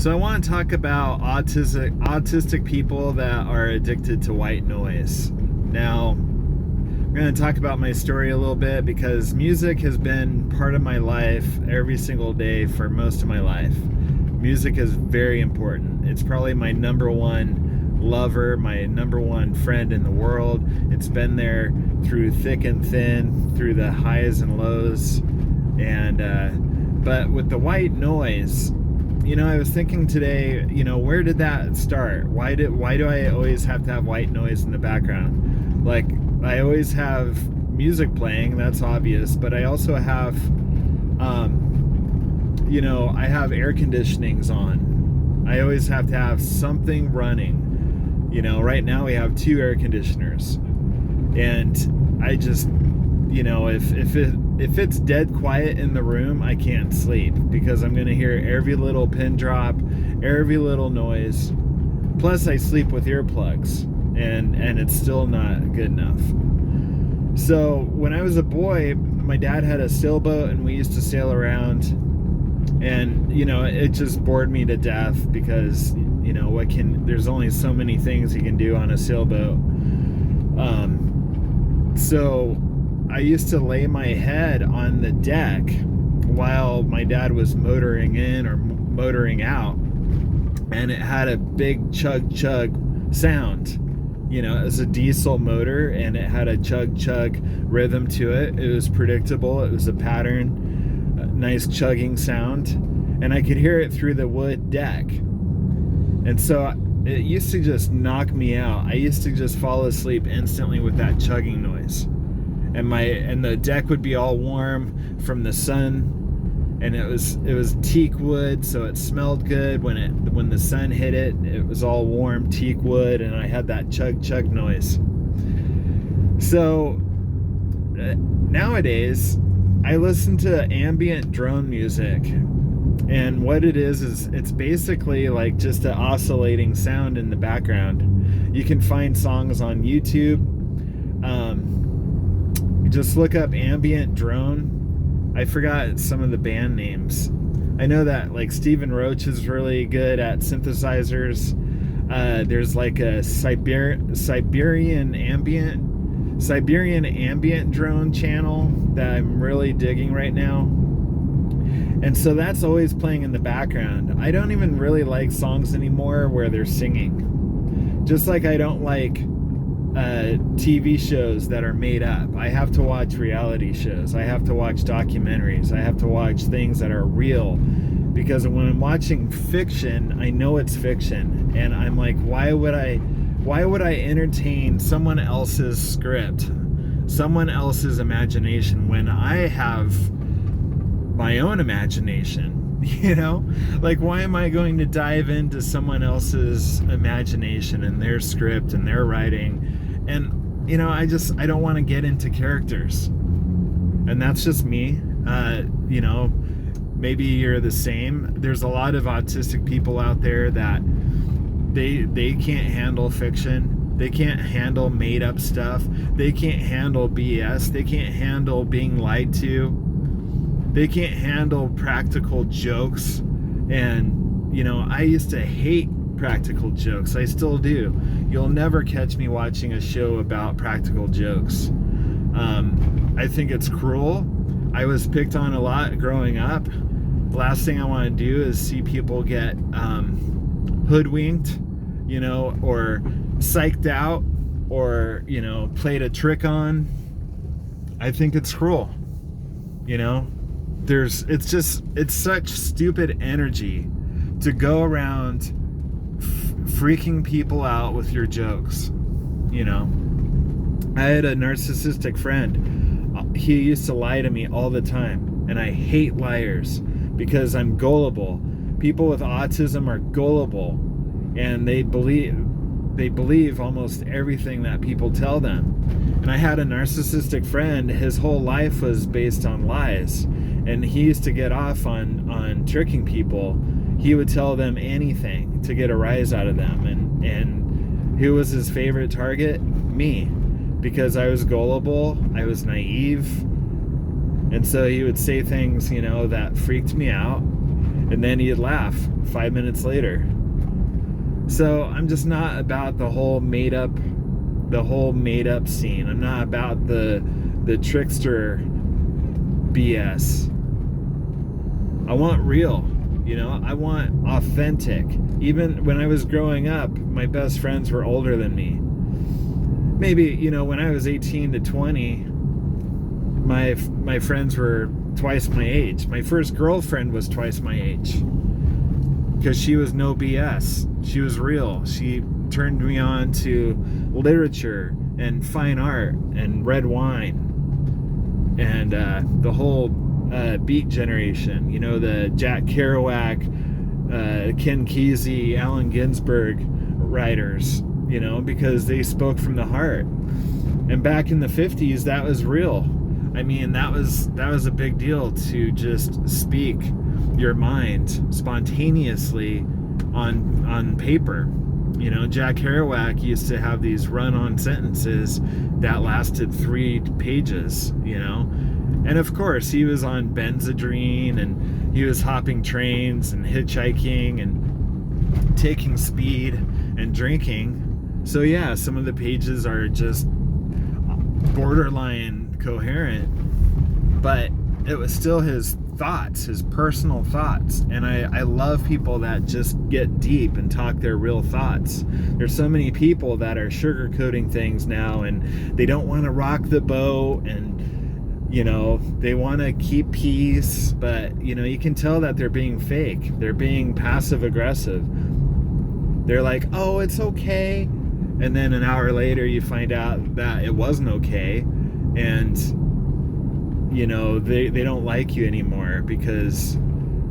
So I want to talk about autistic people that are addicted to white noise. Now, I'm going to talk about my story a little bit because music has been part of my life every single day for most of my life. Music is very important. It's probably my number one lover, my number one friend in the world. It's been there through thick and thin, through the highs and lows. But with the white noise, I was thinking today, where did that start? Why do I always have to have white noise in the background? Like, I always have music playing, that's obvious, but I also have, I have air conditionings on. I always have to have something running. Right now we have 2 air conditioners. And I just, if it's dead quiet in the room, I can't sleep because I'm going to hear every little pin drop, every little noise. Plus, I sleep with earplugs, and it's still not good enough. So when I was a boy, my dad had a sailboat, and we used to sail around. And it just bored me to death because there's only so many things you can do on a sailboat. So I used to lay my head on the deck while my dad was motoring in or motoring out, and it had a big chug sound. It was a diesel motor, and it had a chug rhythm to it. It was predictable. It was a pattern, a nice chugging sound, and I could hear it through the wood deck. And so it used to just knock me out. I used to just fall asleep instantly with that chugging noise. And the deck would be all warm from the sun, and it was teak wood, so it smelled good when the sun hit it. It was all warm teak wood, and I had that chug noise. So nowadays I listen to ambient drone music, and what it is it's basically like just an oscillating sound in the background. You can find songs on YouTube. Just look up ambient drone. I forgot some of the band names. I know that like Stephen Roach is really good at synthesizers. There's like a Siberian ambient drone channel that I'm really digging right now. And so that's always playing in the background. I don't even really like songs anymore where they're singing. Just like I don't like TV shows that are made up. I have to watch reality shows. I have to watch documentaries. I have to watch things that are real, because when I'm watching fiction, I know it's fiction, and I'm like, why would I entertain someone else's script, someone else's imagination, when I have my own imagination? Like, why am I going to dive into someone else's imagination and their script and their writing? And I don't want to get into characters, and that's just me. Maybe you're the same. There's a lot of autistic people out there that they can't handle fiction. They can't handle made up stuff. They can't handle BS. They can't handle being lied to. They can't handle practical jokes. And I used to hate practical jokes. I still do. You'll never catch me watching a show about practical jokes. I think it's cruel. I was picked on a lot growing up. The last thing I want to do is see people get hoodwinked, or psyched out, or played a trick on. I think it's cruel. It's such stupid energy to go around freaking people out with your jokes. I had a narcissistic friend. He used to lie to me all the time, and I hate liars because I'm gullible. People with autism are gullible, and they believe almost everything that people tell them. And I had a narcissistic friend. His whole life was based on lies, and he used to get off on tricking people. He would tell them anything to get a rise out of them. And who was his favorite target? Me. Because I was gullible, I was naive, and so he would say things, that freaked me out. And then he'd laugh 5 minutes later. So I'm just not about the whole made up scene. I'm not about the trickster BS. I want real, I want authentic. Even when I was growing up, my best friends were older than me. Maybe, when I was 18 to 20, my friends were twice my age. My first girlfriend was twice my age because she was no BS. She was real. She turned me on to literature and fine art and red wine and the whole Beat generation, the Jack Kerouac, Ken Kesey, Allen Ginsberg writers, because they spoke from the heart. And back in the 50s, that was real. I mean, that was a big deal to just speak your mind spontaneously on paper. Jack Kerouac used to have these run-on sentences that lasted 3 pages, And of course, he was on Benzedrine, and he was hopping trains and hitchhiking and taking speed and drinking. So yeah, some of the pages are just borderline coherent, but it was still his thoughts, his personal thoughts. And I love people that just get deep and talk their real thoughts. There's so many people that are sugarcoating things now, and they don't want to rock the boat, and they want to keep peace, but you can tell that they're being fake. They're being passive aggressive. They're like, oh, it's okay, and then an hour later you find out that it wasn't okay, and they don't like you anymore because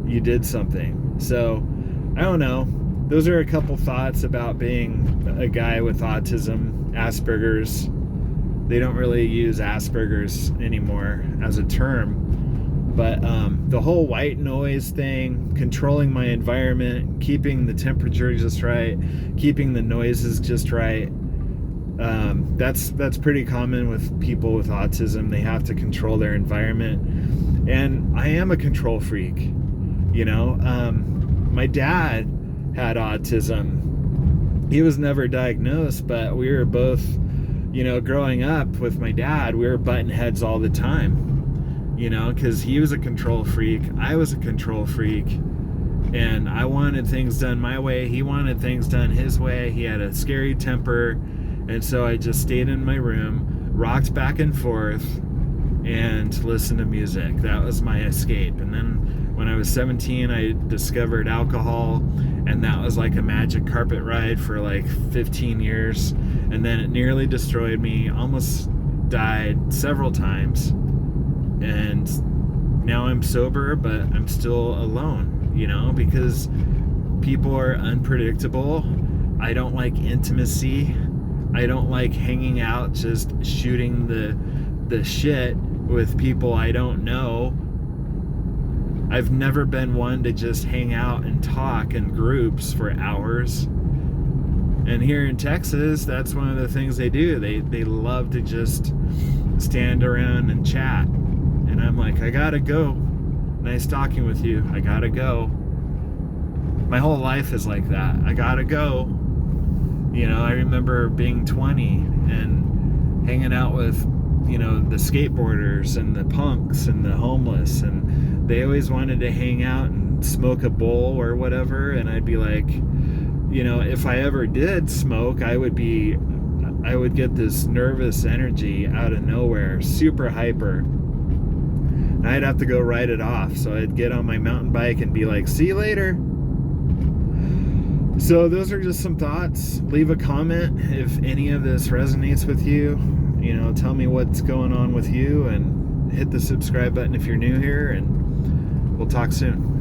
you did something. So I don't know, those are a couple thoughts about being a guy with autism, Asperger's. They don't really use Asperger's anymore as a term, but the whole white noise thing, controlling my environment, keeping the temperature just right, keeping the noises just right, that's pretty common with people with autism. They have to control their environment, and I am a control freak. My dad had autism. He was never diagnosed, but we were both, growing up with my dad, we were butting heads all the time, because he was a control freak, I was a control freak, and I wanted things done my way, he wanted things done his way. He had a scary temper, and so I just stayed in my room, rocked back and forth, and listened to music. That was my escape. And then when I was 17, I discovered alcohol, and that was like a magic carpet ride for like 15 years. And then it nearly destroyed me, almost died several times. And now I'm sober, but I'm still alone, because people are unpredictable. I don't like intimacy. I don't like hanging out, just shooting the shit with people I don't know. I've never been one to just hang out and talk in groups for hours. And here in Texas, that's one of the things they do. They love to just stand around and chat. And I'm like, I gotta go. Nice talking with you. I gotta go. My whole life is like that. I gotta go. I remember being 20 and hanging out with, the skateboarders and the punks and the homeless, and they always wanted to hang out and smoke a bowl or whatever, and I'd be like, if I ever did smoke, I would get this nervous energy out of nowhere, super hyper, and I'd have to go write it off. So I'd get on my mountain bike and be like, see you later. So those are just some thoughts. Leave a comment if any of this resonates with you. Tell me what's going on with you, and hit the subscribe button if you're new here, and we'll talk soon.